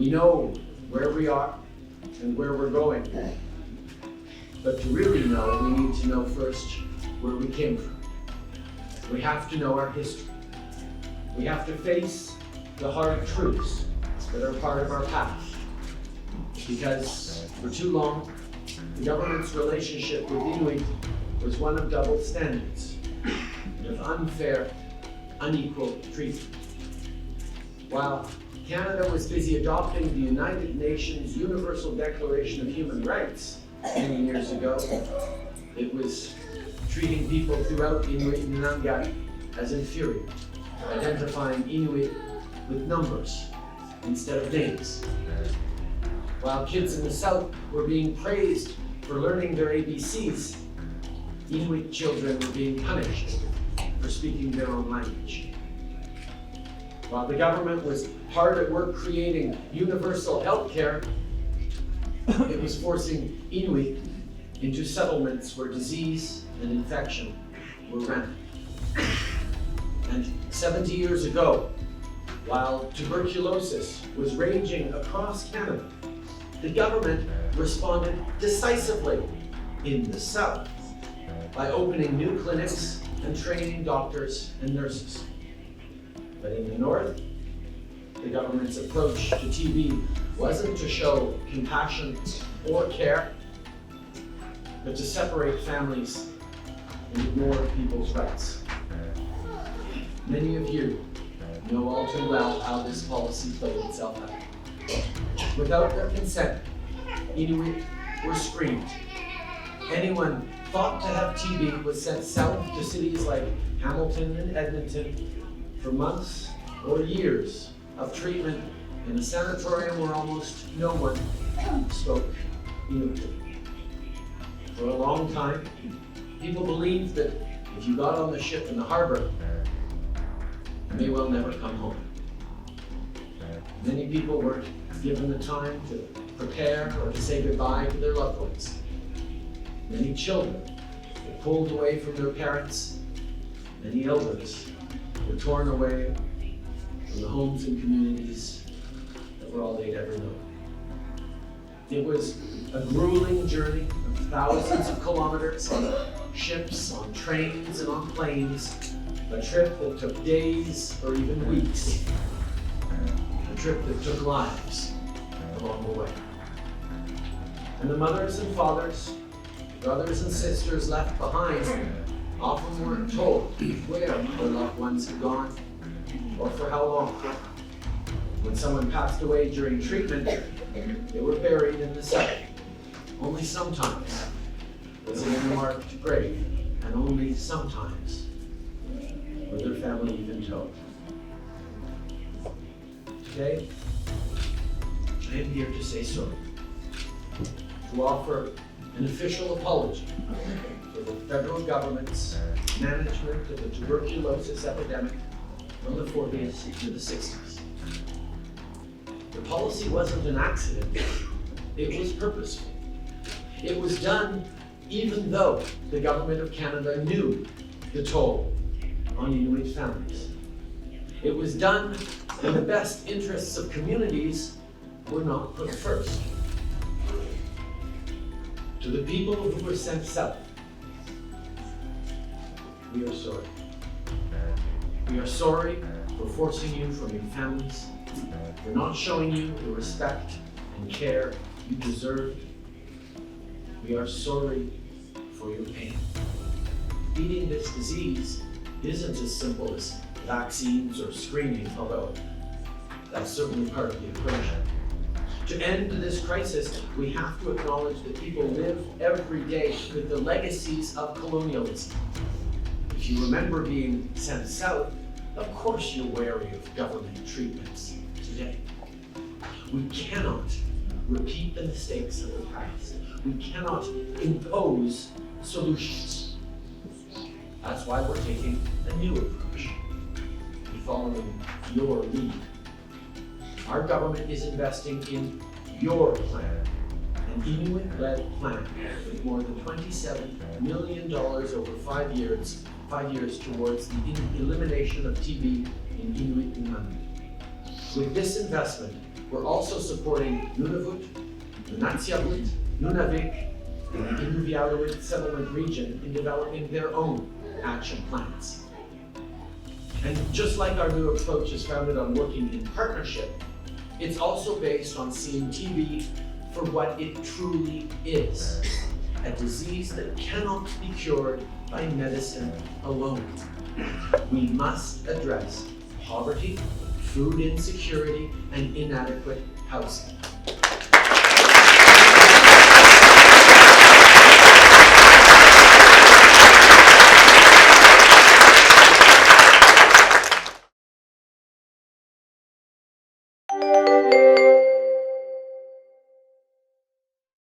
We know where we are and where we're going. But to really know, we need to know first where we came from. We have to know our history. We have to face the hard truths that are part of our past. Because for too long, the government's relationship with Inuit was one of double standards and of unfair, unequal treatment. While Canada was busy adopting the United Nations Universal Declaration of Human Rights many years ago, it was treating people throughout Inuit and Nunavut as inferior, identifying Inuit with numbers instead of names. While kids in the South were being praised for learning their ABCs, Inuit children were being punished for speaking their own language. While the government was hard at work creating universal health care, it was forcing Inuit into settlements where disease and infection were rampant. And 70 years ago, while tuberculosis was raging across Canada, the government responded decisively in the South by opening new clinics and training doctors and nurses. But in the North, the government's approach to TB wasn't to show compassion or care, but to separate families and ignore people's rights. Many of you know all too well how this policy played itself out. Without their consent, Inuit were screened. Anyone thought to have TB was sent south to cities like Hamilton and Edmonton for months or years of treatment in a sanatorium where almost no one spoke Inuit. For a long time, people believed that if you got on the ship in the harbor, you may well never come home. Many people weren't given the time to prepare or to say goodbye to their loved ones. Many children were pulled away from their parents. Many elders were torn away from the homes and communities that were all they'd ever known. It was a grueling journey of thousands of kilometers on ships, on trains, and on planes. A trip that took days or even weeks. A trip that took lives along the way. And the mothers and fathers, brothers and sisters left behind often weren't told where their loved ones had gone or for how long. When someone passed away during treatment, they were buried in the South. Only sometimes was it in a marked grave, and only sometimes were their family even told. Today, I am here to say sorry, to offer an official apology for the federal government's management of the tuberculosis epidemic from the 40s to the 60s. The policy wasn't an accident, it was purposeful. It was done even though the government of Canada knew the toll on Inuit families. It was done when the best interests of communities were not put first. To the people who were sent south, we are sorry. We are sorry for forcing you from your families, for not showing you the respect and care you deserved. We are sorry for your pain. Beating this disease isn't as simple as vaccines or screening, although that's certainly part of the equation. To end this crisis, we have to acknowledge that people live every day with the legacies of colonialism. If you remember being sent south, of course you're wary of government treatments today. We cannot repeat the mistakes of the past. We cannot impose solutions. That's why we're taking a new approach and following your lead. Our government is investing in your plan, an Inuit-led plan with more than $27 million over 5 years towards the elimination of TB in Inuit and Nunavut. With this investment, we're also supporting Nunavut, Nunavik, and the Inuit settlement region in developing their own action plans. And just like our new approach is founded on working in partnership, it's also based on seeing TB for what it truly is, a disease that cannot be cured by medicine alone. We must address poverty, food insecurity, and inadequate housing.